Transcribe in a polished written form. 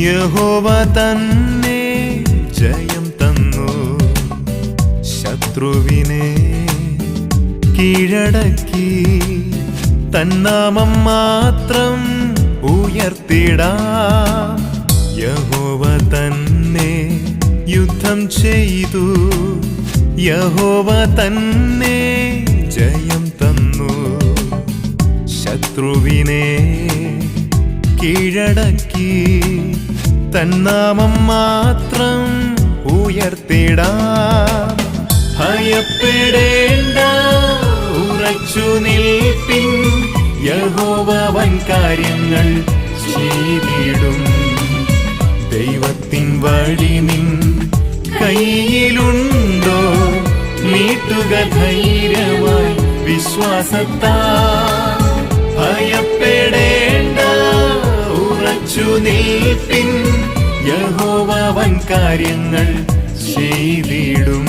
യഹോവ തന്നെ ജയം തന്നു, ശത്രുവിനെ കീഴടക്കി. തന്നാമം മാത്രം ഉയർത്തിടാം. യഹോവ തന്നെ യുദ്ധം ചെയ്തു, യഹോവ തന്നെ ജയം തന്നു, ശത്രുവിനെ കീഴടക്കി. തന്നാമം മാത്രം ഉയർത്തിടാം. ഭയപ്പെടേണ്ട, ഉറച്ചു നിൽപ്പിൻ, യഹോവ വൻ കാര്യങ്ങൾ ചെയ്തിടും. ദൈവത്തിൻ വഴി നിൻ കയ്യിലുണ്ടോ? നീട്ടുക ധൈര്യമായി വിശ്വാസത്താൽ. ഭയപ്പെടേണ്ട, ഉറച്ചു നിൽപ്പിൻ, യഹോവ വൻ കാര്യങ്ങൾ ചെയ്തിടും.